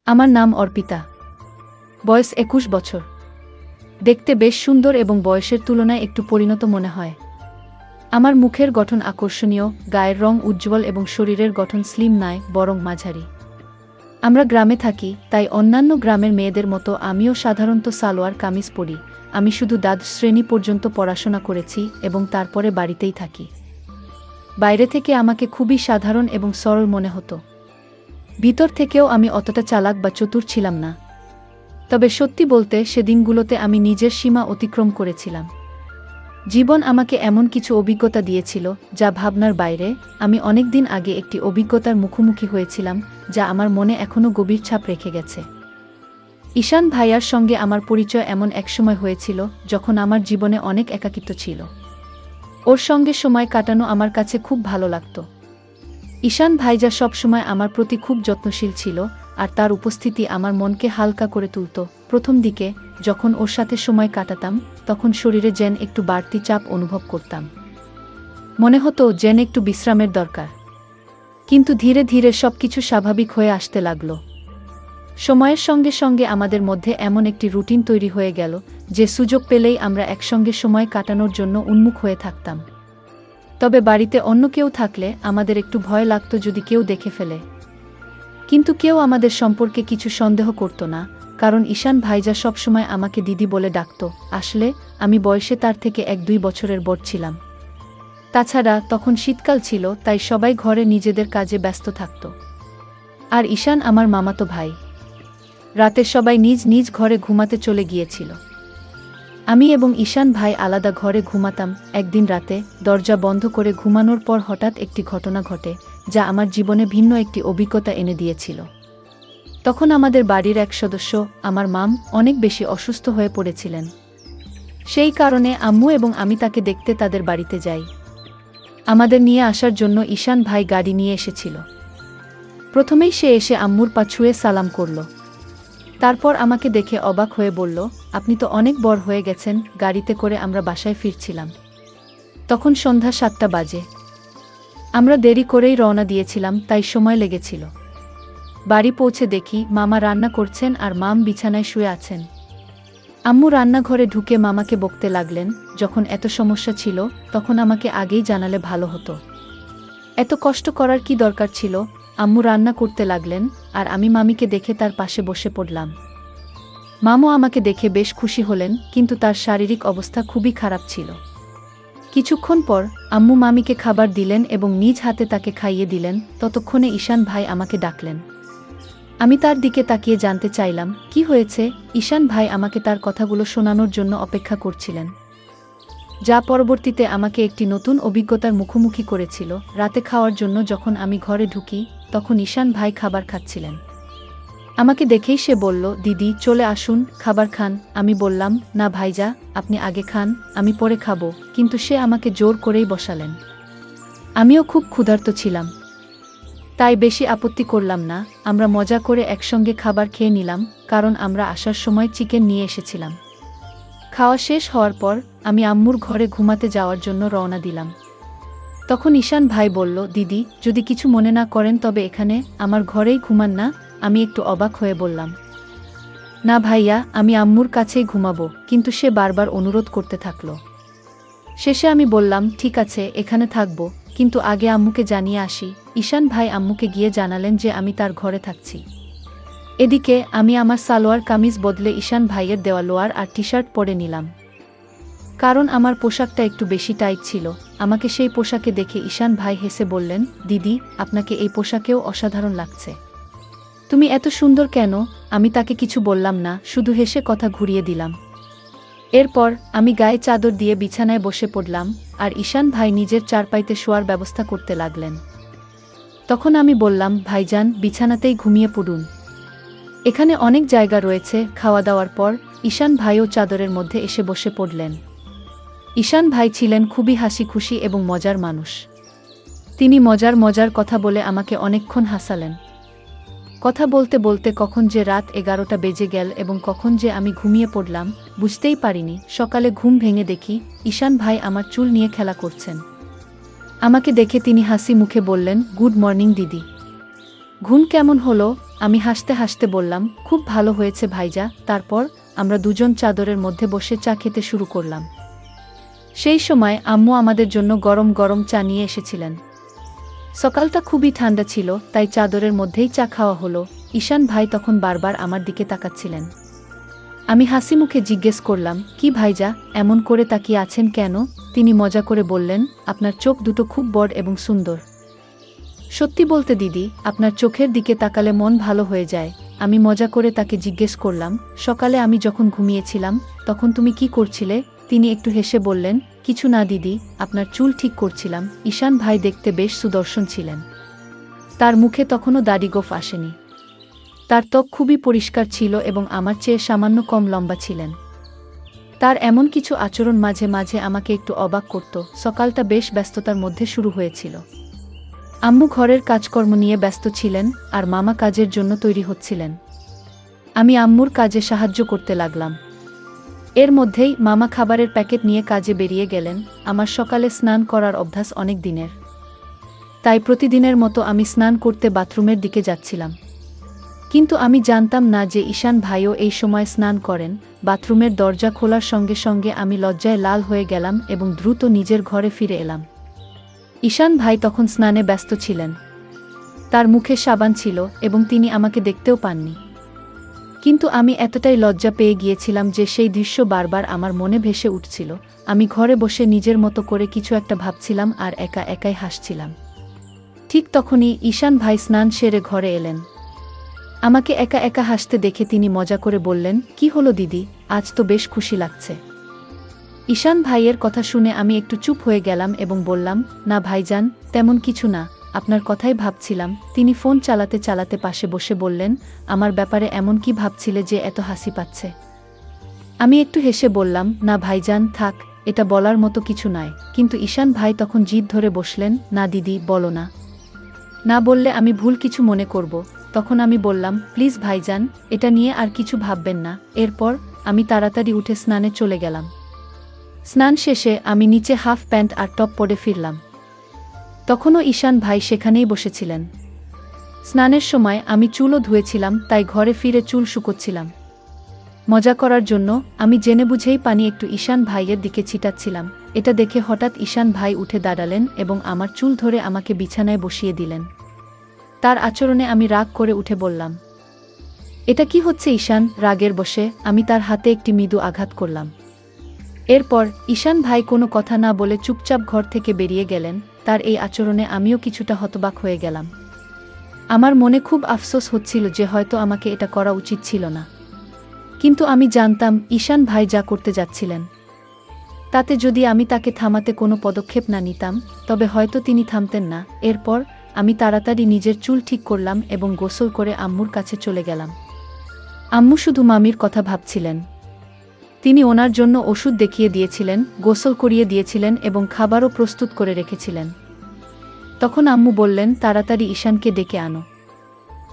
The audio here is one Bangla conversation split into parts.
আমার নাম অর্পিতা। বয়স ২১ বছর। দেখতে বেশ সুন্দর এবং বয়সের তুলনায় একটু পরিণত মনে হয়। আমার মুখের গঠন আকর্ষণীয়, গায়ের রং উজ্জ্বল এবং শরীরের গঠন স্লিম নয়, বরং মাঝারি। আমরা গ্রামে থাকি, তাই অন্যান্য গ্রামের মেয়েদের মতো আমিও সাধারণত সালোয়ার কামিজ পরি। আমি শুধু দ্বাদশ শ্রেণী পর্যন্ত পড়াশোনা করেছি এবং তারপরে বাড়িতেই থাকি। বাইরে থেকে আমাকে খুবই সাধারণ এবং সরল মনে হতো। ভিতর থেকেও আমি অতটা চালাক বা চতুর ছিলাম না। তবে সত্যি বলতে সেদিনগুলোতে আমি নিজের সীমা অতিক্রম করেছিলাম। জীবন আমাকে এমন কিছু অভিজ্ঞতা দিয়েছিল যা ভাবনার বাইরে। আমি অনেক দিন আগে একটি অভিজ্ঞতার মুখোমুখি হয়েছিলাম যা আমার মনে এখনও গভীর ছাপ রেখে গেছে। ঈশান ভাইয়ার সঙ্গে আমার পরিচয় এমন এক সময় হয়েছিল যখন আমার জীবনে অনেক একাকিত্ব ছিল। ওর সঙ্গে সময় কাটানো আমার কাছে খুব ভালো লাগত। ঈশান ভাইজা সবসময় আমার প্রতি খুব যত্নশীল ছিল, আর তার উপস্থিতি আমার মনকে হালকা করে তুলত। প্রথম দিকে যখন ওর সাথে সময় কাটাতাম তখন শরীরে যেন একটু বাড়তি চাপ অনুভব করতাম। মনে হতো যেন একটু বিশ্রামের দরকার। কিন্তু ধীরে ধীরে সবকিছু স্বাভাবিক হয়ে আসতে লাগলো। সময়ের সঙ্গে সঙ্গে আমাদের মধ্যে এমন একটি রুটিন তৈরি হয়ে গেল যে সুযোগ পেলেই আমরা একসঙ্গে সময় কাটানোর জন্য উন্মুখ হয়ে থাকতাম। তবে বাড়িতে অন্য কেউ থাকলে আমাদের একটু ভয় লাগতো যদি কেউ দেখে ফেলে। কিন্তু কেউ আমাদের সম্পর্কে কিছু সন্দেহ করত না, কারণ ঈশান ভাইজা সবসময় আমাকে দিদি বলে ডাকত। আসলে আমি বয়সে তার থেকে ১-২ বছরের বড় ছিলাম। তাছাড়া তখন শীতকাল ছিল, তাই সবাই ঘরে নিজেদের কাজে ব্যস্ত থাকত। আর ঈশান আমার মামাতো ভাই। রাতে সবাই নিজ নিজ ঘরে ঘুমাতে চলে গিয়েছিল। আমি এবং ঈশান ভাই আলাদা ঘরে ঘুমাতাম। একদিন রাতে দরজা বন্ধ করে ঘুমানোর পর হঠাৎ একটি ঘটনা ঘটে যা আমার জীবনে ভিন্ন একটি অভিজ্ঞতা এনে দিয়েছিল। তখন আমাদের বাড়ির এক সদস্য, আমার মাম, অনেক বেশি অসুস্থ হয়ে পড়েছিলেন। সেই কারণে আম্মু এবং আমি তাকে দেখতে তাদের বাড়িতে যাই। আমাদের নিয়ে আসার জন্য ঈশান ভাই গাড়ি নিয়ে এসেছিল। প্রথমেই সে এসে আম্মুর পা ছুঁয়ে সালাম করল। তারপর আমাকে দেখে অবাক হয়ে বলল, আপনি তো অনেক বড় হয়ে গেছেন। গাড়িতে করে আমরা বাসায় ফিরছিলাম। তখন সন্ধ্যা ৭টা বাজে। আমরা দেরি করেই রওনা দিয়েছিলাম, তাই সময় লেগেছিল। বাড়ি পৌঁছে দেখি মামা রান্না করছেন আর মাম বিছানায় শুয়ে আছেন। আম্মু রান্নাঘরে ঢুকে মামাকে বকতে লাগলেন, যখন এত সমস্যা ছিল তখন আমাকে আগেই জানালে ভালো হতো। এত কষ্ট করার কি দরকার ছিল? আম্মু রান্না করতে লাগলেন আর আমি মামিকে দেখে তার পাশে বসে পড়লাম। মামু আমাকে দেখে বেশ খুশি হলেন, কিন্তু তার শারীরিক অবস্থা খুবই খারাপ ছিল। কিছুক্ষণ পর আম্মু মামিকে খাবার দিলেন এবং নিজ হাতে তাকে খাইয়ে দিলেন। ততক্ষণে ঈশান ভাই আমাকে ডাকলেন। আমি তার দিকে তাকিয়ে জানতে চাইলাম কি হয়েছে। ঈশান ভাই আমাকে তার কথাগুলো শোনানোর জন্য অপেক্ষা করছিলেন, যা পরবর্তীতে আমাকে একটি নতুন অভিজ্ঞতার মুখোমুখি করেছিল। রাতে খাওয়ার জন্য যখন আমি ঘরে ঢুকি তখন ঈশান ভাই খাবার খাচ্ছিলেন। আমাকে দেখেই সে বলল, দিদি চলে আসুন, খাবার খান। আমি বললাম, না ভাইজা, আপনি আগে খান, আমি পরে খাবো। কিন্তু সে আমাকে জোর করেই বসালেন। আমিও খুব ক্ষুধার্ত ছিলাম, তাই বেশি আপত্তি করলাম না। আমরা মজা করে একসঙ্গে খাবার খেয়ে নিলাম, কারণ আমরা আসার সময় চিকেন নিয়ে এসেছিলাম। খাওয়া শেষ হওয়ার পর আমি আম্মুর ঘরে ঘুমাতে যাওয়ার জন্য রওনা দিলাম। তখন ঈশান ভাই বলল, দিদি যদি কিছু মনে না করেন তবে এখানে আমার ঘরেই ঘুমান না? আমি একটু অবাক হয়ে বললাম, না ভাইয়া, আমি আম্মুর কাছেই ঘুমাবো। কিন্তু সে বারবার অনুরোধ করতে থাকলো। শেষে আমি বললাম, ঠিক আছে, এখানে থাকবো, কিন্তু আগে আম্মুকে জানিয়ে আসি। ঈশান ভাই আম্মুকে গিয়ে জানালেন যে আমি তার ঘরে থাকছি। এদিকে আমি আমার সালোয়ার কামিজ বদলে ঈশান ভাইয়ের দেওয়া লোয়ার আর টি শার্ট পরে নিলাম, কারণ আমার পোশাকটা একটু বেশি টাইট ছিল। আমাকে সেই পোশাকে দেখে ঈশান ভাই হেসে বললেন, দিদি আপনাকে এই পোশাকেও অসাধারণ লাগছে। তুমি এত সুন্দর কেন? আমি তাকে কিছু বললাম না, শুধু হেসে কথা ঘুরিয়ে দিলাম। এরপর আমি গায়ে চাদর দিয়ে বিছানায় বসে পড়লাম আর ঈশান ভাই নিজের চারপাইতে শোয়ার ব্যবস্থা করতে লাগলেন। তখন আমি বললাম, ভাইজান বিছানাতেই ঘুমিয়ে পড়ুন, এখানে অনেক জায়গা রয়েছে। খাওয়া দাওয়ার পর ঈশান ভাইও চাদরের মধ্যে এসে বসে পড়লেন। ঈশান ভাই ছিলেন খুবই হাসি খুশি এবং মজার মানুষ। তিনি মজার মজার কথা বলে আমাকে অনেকক্ষণ হাসালেন। কথা বলতে বলতে কখন যে রাত 11টা বেজে গেল এবং কখন যে আমি ঘুমিয়ে পড়লাম বুঝতেই পারিনি। সকালে ঘুম ভেঙে দেখি ঈশান ভাই আমার চুল নিয়ে খেলা করছেন। আমাকে দেখে তিনি হাসি মুখে বললেন, গুড মর্নিং দিদি। ঘুম কেমন হলো? আমি হাসতে হাসতে বললাম, খুব ভালো হয়েছে ভাইজা। তারপর আমরা দুজন চাদরের মধ্যে বসে চা খেতে শুরু করলাম। সেই সময় আম্মু আমাদের জন্য গরম গরম চা নিয়ে এসেছিলেন। সকালটা খুবই ঠান্ডা ছিল, তাই চাদরের মধ্যেই চা খাওয়া হলো। ঈশান ভাই তখন বারবার আমার দিকে তাকাচ্ছিলেন। আমি হাসি মুখে জিজ্ঞেস করলাম, কি ভাইজা, এমন করে তাকিয়ে আছেন কেন? তিনি মজা করে বললেন, আপনার চোখ দুটো খুব বড় এবং সুন্দর। সত্যি বলতে দিদি, আপনার চোখের দিকে তাকালে মন ভালো হয়ে যায়। আমি মজা করে তাকে জিজ্ঞেস করলাম, সকালে আমি যখন ঘুমিয়েছিলাম তখন তুমি কি করছিলে? তিনি একটু হেসে বললেন, কিছু না দিদি, আপনার চুল ঠিক করছিলাম। ঈশান ভাই দেখতে বেশ সুদর্শন ছিলেন। তার মুখে তখনও দাড়ি-গোঁফ আসেনি। তার ত্বক খুবই পরিষ্কার ছিল এবং আমার চেয়ে সামান্য কম লম্বা ছিলেন। তার এমন কিছু আচরণ মাঝে মাঝে আমাকে একটু অবাক করত। সকালটা বেশ ব্যস্ততার মধ্যে শুরু হয়েছিল। আম্মু ঘরের কাজকর্ম নিয়ে ব্যস্ত ছিলেন আর মামা কাজের জন্য তৈরি হচ্ছিলেন। আমি আম্মুর কাজে সাহায্য করতে লাগলাম। এর মধ্যেই মামা খাবারের প্যাকেট নিয়ে কাজে বেরিয়ে গেলেন। আমার সকালে স্নান করার অভ্যাস অনেক দিনের, তাই প্রতিদিনের মতো আমি স্নান করতে বাথরুমের দিকে যাচ্ছিলাম। কিন্তু আমি জানতাম না যে ঈশান ভাইও এই সময় স্নান করেন। বাথরুমের দরজা খোলার সঙ্গে সঙ্গে আমি লজ্জায় লাল হয়ে গেলাম এবং দ্রুত নিজের ঘরে ফিরে এলাম। ঈশান ভাই তখন স্নানে ব্যস্ত ছিলেন। তার মুখে সাবান ছিল এবং তিনি আমাকে দেখতেও পাননি। কিন্তু আমি এতটাই লজ্জা পেয়ে গিয়েছিলাম যে সেই দৃশ্য বারবার আমার মনে ভেসে উঠছিল। আমি ঘরে বসে নিজের মতো করে কিছু একটা ভাবছিলাম আর একা একাই হাসছিলাম। ঠিক তখনই ঈশান ভাই স্নান সেরে ঘরে এলেন। আমাকে একা একা হাসতে দেখে তিনি মজা করে বললেন, কি হলো দিদি, আজ তো বেশ খুশি লাগছে। ঈশান ভাইয়ের কথা শুনে আমি একটু চুপ হয়ে গেলাম এবং বললাম, না ভাইজান, তেমন কিছু না, আপনার কথাই ভাবছিলাম। তিনি ফোন চালাতে চালাতে পাশে বসে বললেন, আমার ব্যাপারে এমন কি ভাবছিলে যে এত হাসি পাচ্ছে? আমি একটু হেসে বললাম, না ভাইজান, থাক, এটা বলার মতো কিছু নয়। কিন্তু ঈশান ভাই তখন জিদ ধরে বসলেন, না দিদি, বলো না। না বললে আমি ভুল কিছু মনে করব। তখন আমি বললাম, প্লিজ ভাইজান, এটা নিয়ে আর কিছু ভাববেন না। এরপর আমি তাড়াতাড়ি উঠে স্নানে চলে গেলাম। স্নান শেষে আমি নিচে হাফ প্যান্ট আর টপ পরে ফিরলাম। তখনও ঈশান ভাই সেখানেই বসেছিলেন। স্নানের সময় আমি চুলও ধুয়েছিলাম, তাই ঘরে ফিরে চুল শুকোচ্ছিলাম। মজা করার জন্য আমি জেনে বুঝেই পানি একটু ঈশান ভাইয়ের দিকে ছিটাচ্ছিলাম। এটা দেখে হঠাৎ ঈশান ভাই উঠে দাঁড়ালেন এবং আমার চুল ধরে আমাকে বিছানায় বসিয়ে দিলেন। তার আচরণে আমি রাগ করে উঠে বললাম, এটা কি হচ্ছে ঈশান? রাগের বশে আমি তার হাতে একটি মৃদু আঘাত করলাম। এরপর ঈশান ভাই কোনো কথা না বলে চুপচাপ ঘর থেকে বেরিয়ে গেলেন। তার এই আচরণে আমিও কিছুটা হতবাক হয়ে গেলাম। আমার মনে খুব আফসোস হচ্ছিল যে হয়তো আমাকে এটা করা উচিত ছিল না। কিন্তু আমি জানতাম ঈশান ভাই যা করতে যাচ্ছিলেন তাতে যদি আমি তাকে থামাতে কোনো পদক্ষেপ না নিতাম তবে হয়তো তিনি থামতেন না। এরপর আমি তাড়াতাড়ি নিজের চুল ঠিক করলাম এবং গোসল করে আম্মুর কাছে চলে গেলাম। আম্মু শুধু মামির কথা ভাবছিলেন। তিনি ওনার জন্য ওষুধ দেখিয়ে দিয়েছিলেন, গোসল করিয়ে দিয়েছিলেন এবং খাবারও প্রস্তুত করে রেখেছিলেন। তখন আম্মু বললেন, তাড়াতাড়ি ঈশানকে ডেকে আনো,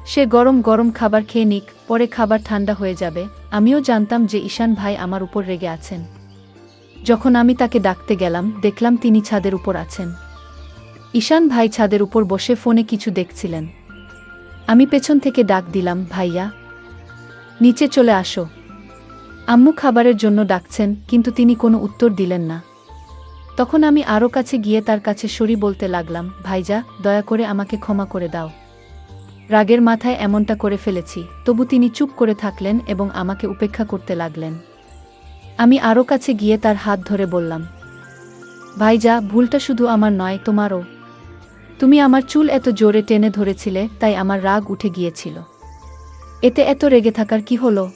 সে গরম গরম খাবার খেয়ে নিক, পরে খাবার ঠান্ডা হয়ে যাবে। আমিও জানতাম যে ঈশান ভাই আমার উপর রেগে আছেন। যখন আমি তাকে ডাকতে গেলাম দেখলাম তিনি ছাদের উপর আছেন। ঈশান ভাই ছাদের উপর বসে ফোনে কিছু দেখছিলেন। আমি পেছন থেকে ডাক দিলাম, ভাইয়া, নিচে চলে আসো। আম্মু খাবারের জন্য ডাকছেন, কিন্তু তিনি কোনো উত্তর দিলেন না। তখন আমি আরও কাছে গিয়ে তার কাছে সরি বলতে লাগলাম, ভাইজা, দয়া করে আমাকে ক্ষমা করে দাও। রাগের মাথায় এমনটা করে ফেলেছি। তবু তিনি চুপ করে থাকলেন এবং আমাকে উপেক্ষা করতে লাগলেন। আমি আরও কাছে গিয়ে তার হাত ধরে বললাম, ভাইজা, ভুলটা শুধু আমার নয়, তোমারও। তুমি আমার চুল এত জোরে টেনে ধরেছিলে, তাই আমার রাগ উঠে গিয়েছিল। এতে এত রেগে থাকার কি হলো?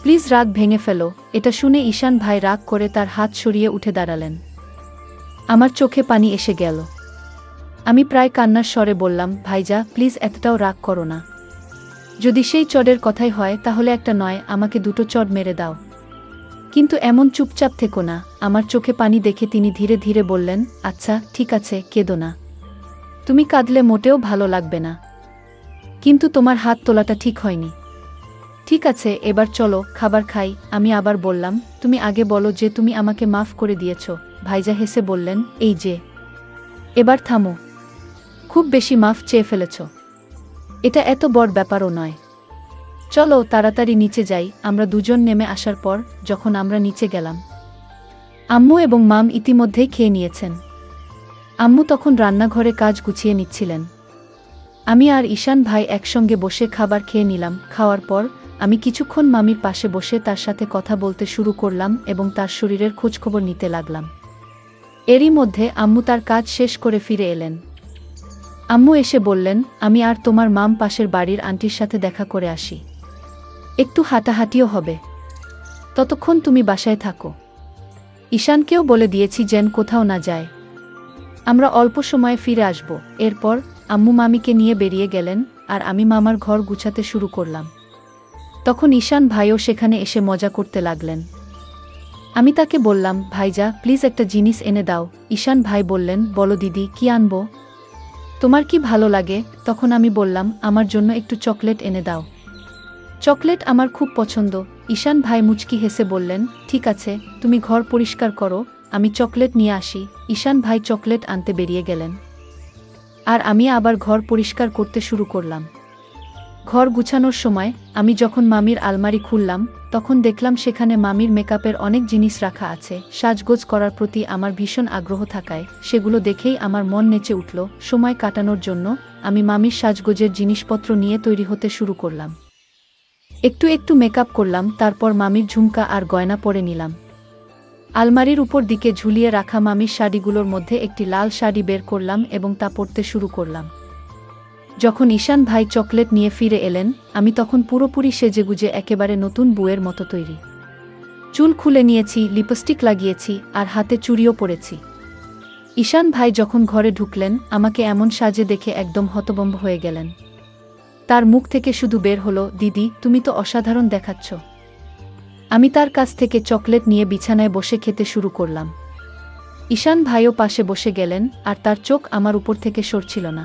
প্লিজ রাগ ভেঙে ফেলো। এটা শুনে ঈশান ভাই রাগ করে তার হাত সরিয়ে উঠে দাঁড়ালেন। আমার চোখে পানি এসে গেল। আমি প্রায় কান্নার স্বরে বললাম, ভাইজা, প্লিজ এতটাও রাগ করো না। যদি সেই চড়ের কথাই হয় তাহলে একটা নয়, আমাকে দুটো চড় মেরে দাও। কিন্তু এমন চুপচাপ থেকো না। আমার চোখে পানি দেখে তিনি ধীরে ধীরে বললেন, আচ্ছা ঠিক আছে, কেঁদো না। তুমি কাঁদলে মোটেও ভালো লাগবে না। কিন্তু তোমার হাত তোলাটা ঠিক হয়নি। ঠিক আছে, এবার চলো খাবার খাই। আমি আবার বললাম, তুমি আগে বলো যে তুমি আমাকে মাফ করে দিয়েছ। ভাইজা হেসে বললেন, এই যে, এবার থামো, খুব বেশি মাফ চেয়ে ফেলেছ। এটা এত বড় ব্যাপারও নয়। চলো তাড়াতাড়ি নিচে যাই। আমরা দুজন নেমে আসার পর যখন আমরা নিচে গেলাম, আম্মু এবং মাম ইতিমধ্যেই খেয়ে নিয়েছেন। আম্মু তখন রান্নাঘরে কাজ গুছিয়ে নিচ্ছিলেন। আমি আর ঈশান ভাই একসঙ্গে বসে খাবার খেয়ে নিলাম। খাওয়ার পর আমি কিছুক্ষণ মামির পাশে বসে তার সাথে কথা বলতে শুরু করলাম এবং তার শরীরের খোঁজখবর নিতে লাগলাম। এরই মধ্যে আম্মু তার কাজ শেষ করে ফিরে এলেন। আম্মু এসে বললেন, আমি আর তোমার মাম পাশের বাড়ির আন্টির সাথে দেখা করে আসি, একটু হাঁটাহাঁটিও হবে, ততক্ষণ তুমি বাসায় থাকো। ঈশানকেও বলে দিয়েছি যেন কোথাও না যায়, আমরা অল্প সময়ে ফিরে আসব। এরপর আম্মু মামিকে নিয়ে বেরিয়ে গেলেন আর আমি মামার ঘর গুছাতে শুরু করলাম। তখন ঈশান ভাইও সেখানে এসে মজা করতে লাগলেন। আমি তাকে বললাম, ভাইজা প্লিজ একটা জিনিস এনে দাও। ঈশান ভাই বললেন, বলো দিদি, কি আনবো? তোমার কি ভালো লাগে? তখন আমি বললাম, আমার জন্য একটু চকলেট এনে দাও, চকলেট আমার খুব পছন্দ। ঈশান ভাই মুচকি হেসে বললেন, ঠিক আছে, তুমি ঘর পরিষ্কার করো, আমি চকলেট নিয়ে আসি। ঈশান ভাই চকলেট আনতে বেরিয়ে গেলেন আর আমি আবার ঘর পরিষ্কার করতে শুরু করলাম। ঘর গুছানোর সময় আমি যখন মামির আলমারি খুললাম, তখন দেখলাম সেখানে মামির মেকআপের অনেক জিনিস রাখা আছে। সাজগোজ করার প্রতি আমার ভীষণ আগ্রহ থাকায় সেগুলো দেখেই আমার মন নেচে উঠল। সময় কাটানোর জন্য আমি মামির সাজগোজের জিনিসপত্র নিয়ে তৈরি হতে শুরু করলাম। একটু একটু মেকআপ করলাম, তারপর মামির ঝুমকা আর গয়না পরে নিলাম। আলমারির উপর দিকে ঝুলিয়ে রাখা মামির শাড়িগুলোর মধ্যে একটি লাল শাড়ি বের করলাম এবং তা পরতে শুরু করলাম। যখন ঈশান ভাই চকলেট নিয়ে ফিরে এলেন, আমি তখন পুরোপুরি সেজেগুজে একেবারে নতুন বউয়ের মতো তৈরি। চুল খুলে নিয়েছি, লিপস্টিক লাগিয়েছি আর হাতে চুড়িও পরেছি। ঈশান ভাই যখন ঘরে ঢুকলেন, আমাকে এমন সাজে দেখে একদম হতভম্ব হয়ে গেলেন। তার মুখ থেকে শুধু বের হলো, দিদি তুমি তো অসাধারণ দেখাচ্ছ। আমি তার কাছ থেকে চকলেট নিয়ে বিছানায় বসে খেতে শুরু করলাম। ঈশান ভাইও পাশে বসে গেলেন আর তার চোখ আমার উপর থেকে সরছিল না।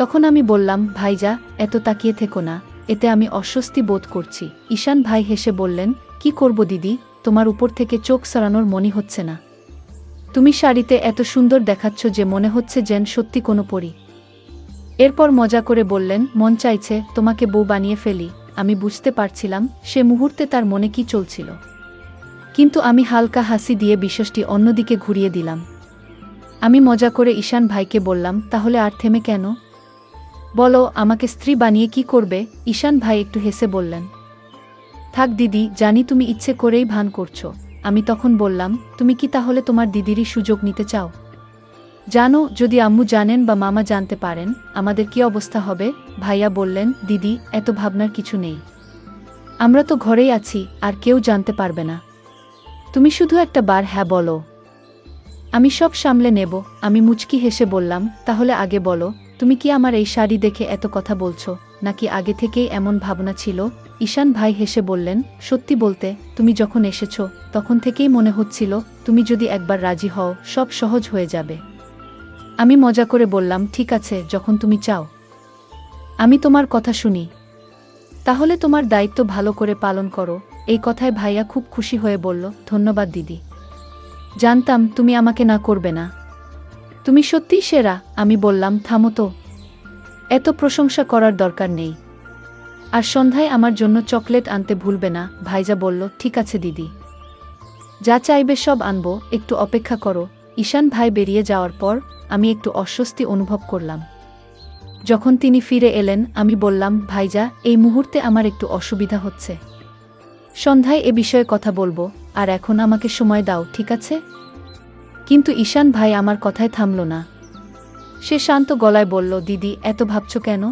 তখন আমি বললাম, ভাইজা এত তাকিয়ে থেকো না, এতে আমি অস্বস্তি বোধ করছি। ঈশান ভাই হেসে বললেন, কি করব দিদি, তোমার উপর থেকে চোখ সরানোর মনে হচ্ছে না। তুমি শাড়িতে এত সুন্দর দেখাচ্ছ যে মনে হচ্ছে যেন সত্যি কোনো পরী। এরপর মজা করে বললেন, মন চাইছে তোমাকে বউ বানিয়ে ফেলি। আমি বুঝতে পারছিলাম সে মুহূর্তে তার মনে কি চলছিল, কিন্তু আমি হালকা হাসি দিয়ে বিষয়টি অন্যদিকে ঘুরিয়ে দিলাম। আমি মজা করে ঈশান ভাইকে বললাম, তাহলে আর থেমে কেন? বলো, আমাকে স্ত্রী বানিয়ে কি করবে? ঈশান ভাই একটু হেসে বললেন, থাক দিদি, জানি তুমি ইচ্ছে করেই ভান করছো। আমি তখন বললাম, তুমি কি তাহলে তোমার দিদিরই সুযোগ নিতে চাও? জানো, যদি আম্মু জানেন বা মামা জানতে পারেন আমাদের কি অবস্থা হবে? ভাইয়া বললেন, দিদি এত ভাবনার কিছু নেই, আমরা তো ঘরেই আছি আর কেউ জানতে পারবে না। তুমি শুধু একটা বার হ্যাঁ বলো, আমি সব সামলে নেব। আমি মুচকি হেসে বললাম, তাহলে আগে বলো, তুমি কি আমার এই শাড়ি দেখে এত কথা বলছো, নাকি আগে থেকেই এমন ভাবনা ছিল? ঈশান ভাই হেসে বললেন, সত্যি বলতে তুমি যখন এসেছো তখন থেকেই মনে হচ্ছিল তুমি যদি একবার রাজি হও সব সহজ হয়ে যাবে। আমি মজা করে বললাম, ঠিক আছে, যখন তুমি চাও আমি তোমার কথা শুনি। তাহলে তোমার দায়িত্ব ভালো করে পালন করো। এই কথায় ভাইয়া খুব খুশি হয়ে বলল, ধন্যবাদ দিদি, জানতাম তুমি আমাকে না করবে না, তুমি সত্যিই সেরা। আমি বললাম, থামো তো, এত প্রশংসা করার দরকার নেই, আর সন্ধ্যায় আমার জন্য চকলেট আনতে ভুলবে না। ভাইজা বলল, ঠিক আছে দিদি, যা চাইবে সব আনবো, একটু অপেক্ষা করো। ঈশান ভাই বেরিয়ে যাওয়ার পর আমি একটু অস্বস্তি অনুভব করলাম। যখন তিনি ফিরে এলেন, আমি বললাম, ভাইজা এই মুহূর্তে আমার একটু অসুবিধা হচ্ছে, সন্ধ্যায় এ বিষয়ে কথা বলবো, আর এখন আমাকে সময় দাও, ঠিক আছে? কিন্তু ঈশান ভাই আমার কথায় থামল না। সে শান্ত গলায় বলল, দিদি এত ভাবছো কেন?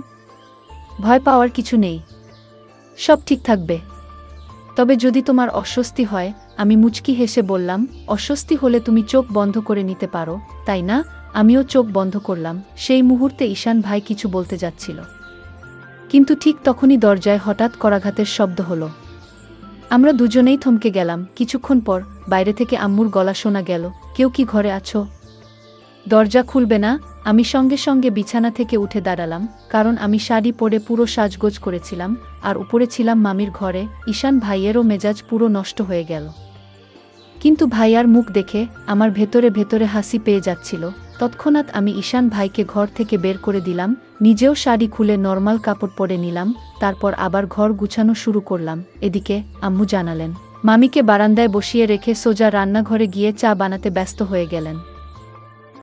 ভয় পাওয়ার কিছু নেই, সব ঠিক থাকবে। তবে যদি তোমার অস্বস্তি হয়। আমি মুচকি হেসে বললাম, অস্বস্তি হলে তুমি চোখ বন্ধ করে নিতে পারো, তাই না? আমিও চোখ বন্ধ করলাম। সেই মুহূর্তে ঈশান ভাই কিছু বলতে যাচ্ছিল, কিন্তু ঠিক তখনই দরজায় হঠাৎ করাঘাতের শব্দ হলো। আমরা দুজনেই থমকে গেলাম। কিছুক্ষণ পর বাইরে থেকে আম্মুর গলা শোনা গেল, কেউ কি ঘরে আছো? দরজা খুলবে না? আমি সঙ্গে সঙ্গে বিছানা থেকে উঠে দাঁড়ালাম, কারণ আমি শাড়ি পরে পুরো সাজগোজ করেছিলাম আর উপরে ছিলাম মামির ঘরে। ঈশান ভাইয়েরও মেজাজ পুরো নষ্ট হয়ে গেল, কিন্তু ভাইয়ার মুখ দেখে আমার ভেতরে ভেতরে হাসি পেয়ে যাচ্ছিল। তৎক্ষণাৎ আমি ঈশান ভাইকে ঘর থেকে বের করে দিলাম, নিজেও শাড়ি খুলে নরমাল কাপড় পরে নিলাম, তারপর আবার ঘর গুছানো শুরু করলাম। এদিকে আম্মু জানালেন, মামিকে বারান্দায় বসিয়ে রেখে সোজা রান্নাঘরে গিয়ে চা বানাতে ব্যস্ত হয়ে গেলেন।